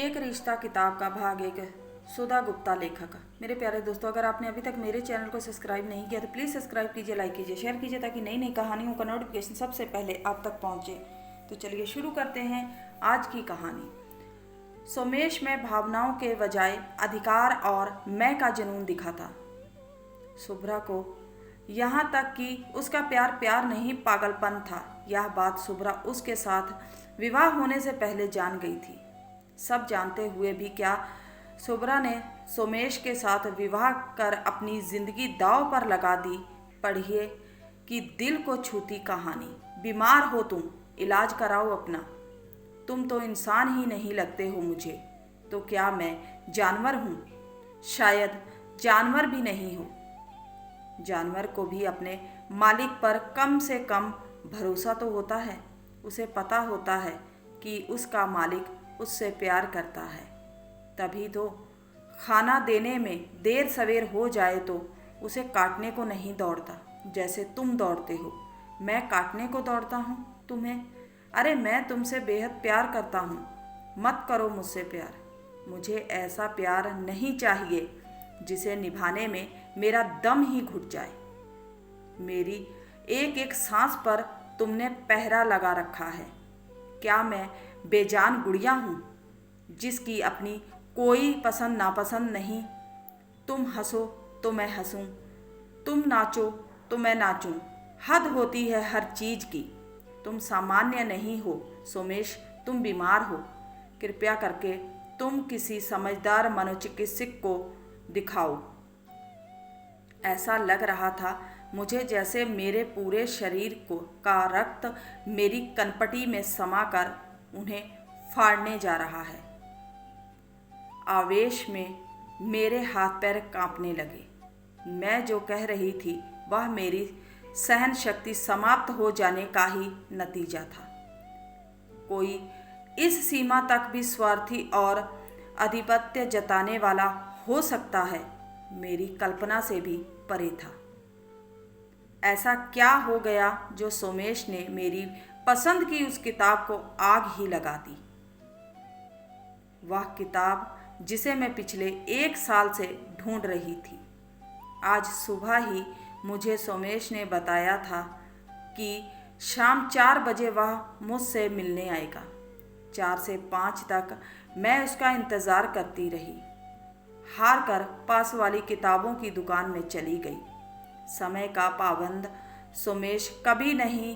एक रिश्ता किताब का भाग 1। सुधा गुप्ता लेखक। मेरे प्यारे दोस्तों, अगर आपने अभी तक मेरे चैनल को सब्सक्राइब नहीं किया तो प्लीज़ सब्सक्राइब कीजिए, लाइक कीजिए, शेयर कीजिए ताकि नई नई कहानियों का नोटिफिकेशन सबसे पहले आप तक पहुंचे। तो चलिए शुरू करते हैं आज की कहानी। सोमेश में भावनाओं के बजाय अधिकार और मैं का जुनून दिखा था। शुभ्रा को यहाँ तक कि उसका प्यार प्यार नहीं पागलपन था। यह बात शुभ्रा उसके साथ विवाह होने से पहले जान गई थी। सब जानते हुए भी क्या शुभ्रा ने सोमेश के साथ विवाह कर अपनी जिंदगी दांव पर लगा दी। पढ़िए कि दिल को छूती कहानी। बीमार हो तुम, इलाज कराओ अपना। तुम तो इंसान ही नहीं लगते हो मुझे, तो क्या मैं जानवर हूँ? शायद जानवर भी नहीं हो। जानवर को भी अपने मालिक पर कम से कम भरोसा तो होता है। उसे पता होता है कि उसका मालिक उससे प्यार करता है। तभी तो खाना देने में देर सवेर हो जाए तो उसे काटने को नहीं दौड़ता, जैसे तुम दौड़ते हो। मैं काटने को दौड़ता हूँ तुम्हें? अरे मैं तुमसे बेहद प्यार करता हूँ। मत करो मुझसे प्यार। मुझे ऐसा प्यार नहीं चाहिए जिसे निभाने में मेरा दम ही घुट जाए। मेरी एक एक सांस पर तुमने पहरा लगा रखा है। क्या मैं बेजान गुड़िया हूँ जिसकी अपनी कोई पसंद नापसंद नहीं? तुम हंसो तो मैं हंसूं, तुम नाचो तो मैं नाचूं। हद होती है हर चीज़ की। तुम सामान्य नहीं हो सोमेश, तुम बीमार हो। कृपया करके तुम किसी समझदार मनोचिकित्सक को दिखाओ। ऐसा लग रहा था मुझे जैसे मेरे पूरे शरीर का रक्त मेरी कनपटी में समाकर उन्हें फाड़ने जा रहा है। आवेश में मेरे हाथ पैर कांपने लगे। मैं जो कह रही थी वह मेरी सहन शक्ति समाप्त हो जाने का ही नतीजा था। कोई इस सीमा तक भी स्वार्थी और आधिपत्य जताने वाला हो सकता है, मेरी कल्पना से भी परे था। ऐसा क्या हो गया जो सोमेश ने मेरी पसंद की उस किताब को आग ही लगा दी? वह किताब जिसे मैं पिछले 1 साल से ढूंढ रही थी। आज सुबह ही मुझे सोमेश ने बताया था कि शाम 4 बजे वह मुझसे मिलने आएगा। 4 से 5 तक मैं उसका इंतज़ार करती रही। हार कर पास वाली किताबों की दुकान में चली गई। समय का पाबंद सोमेश कभी नहीं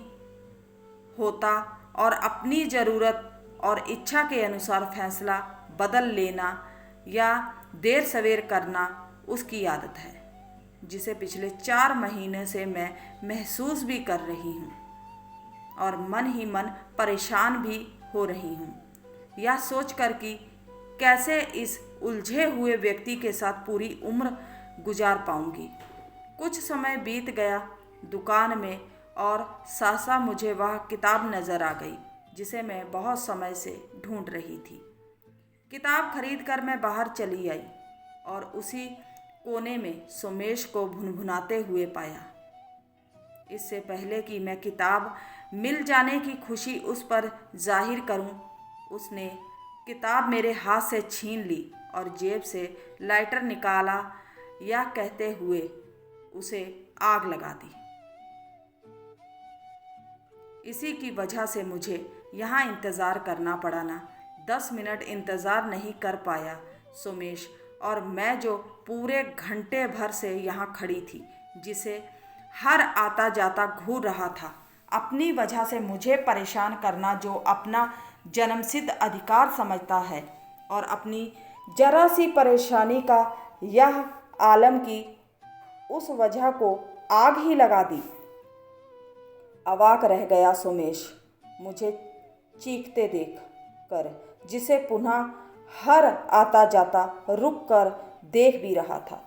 होता और अपनी ज़रूरत और इच्छा के अनुसार फैसला बदल लेना या देर सवेर करना उसकी आदत है, जिसे पिछले 4 महीने से मैं महसूस भी कर रही हूँ और मन ही मन परेशान भी हो रही हूँ, यह सोचकर कि कैसे इस उलझे हुए व्यक्ति के साथ पूरी उम्र गुजार पाऊंगी। कुछ समय बीत गया दुकान में और सासा मुझे वह किताब नज़र आ गई जिसे मैं बहुत समय से ढूंढ रही थी। किताब खरीद कर मैं बाहर चली आई और उसी कोने में सोमेश को भुनभुनाते हुए पाया। इससे पहले कि मैं किताब मिल जाने की खुशी उस पर जाहिर करूं, उसने किताब मेरे हाथ से छीन ली और जेब से लाइटर निकाला, यह कहते हुए उसे आग लगा दी। इसी की वजह से मुझे यहाँ इंतज़ार करना पड़ा ना। 10 मिनट इंतज़ार नहीं कर पाया सोमेश, और मैं जो पूरे घंटे भर से यहाँ खड़ी थी, जिसे हर आता जाता घूर रहा था अपनी वजह से मुझे परेशान करना, जो अपना जन्मसिद्ध अधिकार समझता है, और अपनी जरा सी परेशानी का यह आलम की उस वजह को आग ही लगा दी। अवाक रह गया सोमेश मुझे चीखते देख कर, जिसे पुनः हर आता जाता रुक कर देख भी रहा था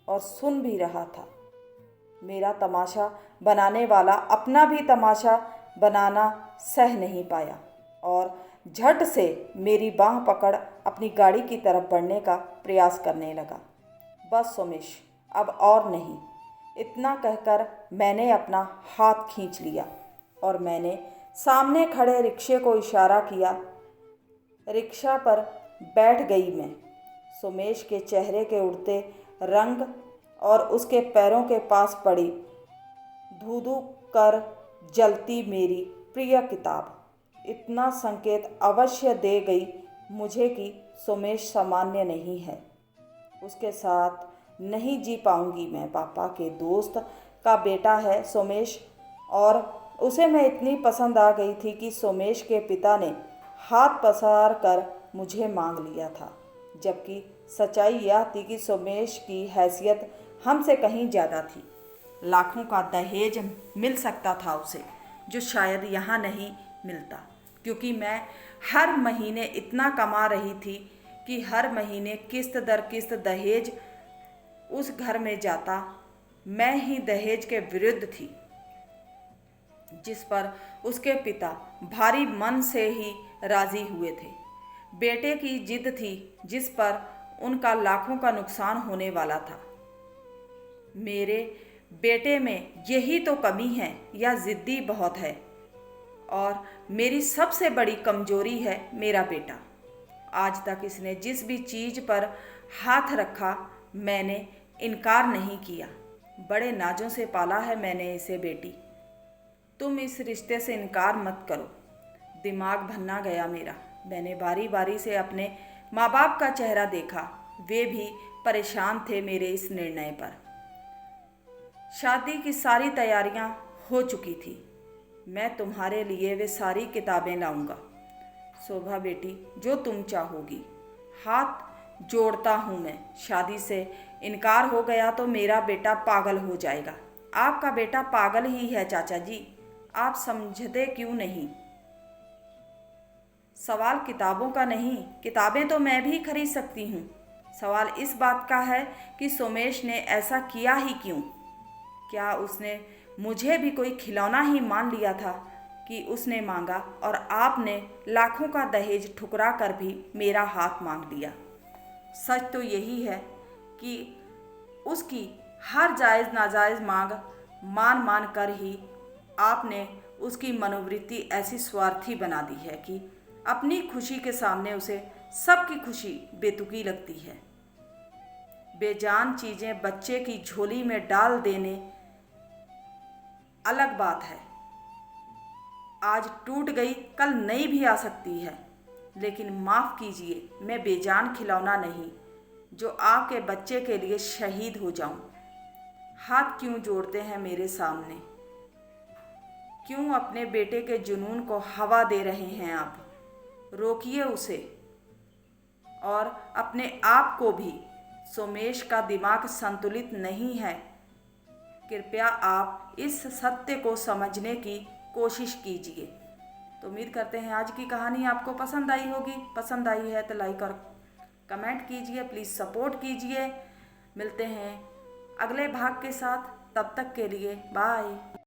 और सुन भी रहा था। मेरा तमाशा बनाने वाला अपना भी तमाशा बनाना सह नहीं पाया और झट से मेरी बाँह पकड़ अपनी गाड़ी की तरफ बढ़ने का प्रयास करने लगा। बस सोमेश, अब और नहीं, इतना कहकर मैंने अपना हाथ खींच लिया और मैंने सामने खड़े रिक्शे को इशारा किया। रिक्शा पर बैठ गई मैं। सोमेश के चेहरे के उड़ते रंग और उसके पैरों के पास पड़ी धू धू कर जलती मेरी प्रिय किताब इतना संकेत अवश्य दे गई मुझे कि सोमेश सामान्य नहीं है। उसके साथ नहीं जी पाऊंगी मैं। पापा के दोस्त का बेटा है सोमेश, और उसे मैं इतनी पसंद आ गई थी कि सोमेश के पिता ने हाथ पसार कर मुझे मांग लिया था। जबकि सच्चाई यह थी कि सोमेश की हैसियत हमसे कहीं ज़्यादा थी। लाखों का दहेज मिल सकता था उसे, जो शायद यहाँ नहीं मिलता, क्योंकि मैं हर महीने इतना कमा रही थी कि हर महीने किस्त दर किस्त दहेज उस घर में जाता। मैं ही दहेज के विरुद्ध थी, जिस पर उसके पिता भारी मन से ही राजी हुए थे। बेटे की जिद थी जिस पर उनका लाखों का नुकसान होने वाला था। मेरे बेटे में यही तो कमी है, या ज़िद्दी बहुत है, और मेरी सबसे बड़ी कमजोरी है मेरा बेटा। आज तक इसने जिस भी चीज़ पर हाथ रखा मैंने इनकार नहीं किया। बड़े नाजों से पाला है मैंने इसे बेटी। तुम इस रिश्ते से इनकार मत करो। दिमाग भन्ना गया मेरा। मैंने बारी बारी से अपने माँ बाप का चेहरा देखा। वे भी परेशान थे मेरे इस निर्णय पर। शादी की सारी तैयारियां हो चुकी थी। मैं तुम्हारे लिए वे सारी किताबें लाऊंगा शोभा बेटी, जो तुम चाहोगी। हाथ जोड़ता हूँ मैं। शादी से इनकार हो गया तो मेरा बेटा पागल हो जाएगा। आपका बेटा पागल ही है चाचा जी, आप समझते क्यों नहीं? सवाल किताबों का नहीं, किताबें तो मैं भी खरीद सकती हूँ। सवाल इस बात का है कि सोमेश ने ऐसा किया ही क्यों? क्या उसने मुझे भी कोई खिलौना ही मान लिया था कि उसने मांगा, और आपने लाखों का दहेज ठुकरा कर भी मेरा हाथ मांग लिया? सच तो यही है कि उसकी हर जायज़ नाजायज़ मांग मान मान कर ही आपने उसकी मनोवृत्ति ऐसी स्वार्थी बना दी है कि अपनी खुशी के सामने उसे सबकी खुशी बेतुकी लगती है। बेजान चीज़ें बच्चे की झोली में डाल देने अलग बात है। आज टूट गई, कल नई भी आ सकती है। लेकिन माफ़ कीजिए, मैं बेजान खिलौना नहीं जो आपके बच्चे के लिए शहीद हो जाऊं। हाथ क्यों जोड़ते हैं मेरे सामने? क्यों अपने बेटे के जुनून को हवा दे रहे हैं आप? रोकिए उसे और अपने आप को भी। सोमेश का दिमाग संतुलित नहीं है। कृपया आप इस सत्य को समझने की कोशिश कीजिए। तो उम्मीद करते हैं आज की कहानी आपको पसंद आई होगी। पसंद आई है तो लाइक और कमेंट कीजिए, प्लीज़ सपोर्ट कीजिए। मिलते हैं अगले भाग के साथ, तब तक के लिए बाय।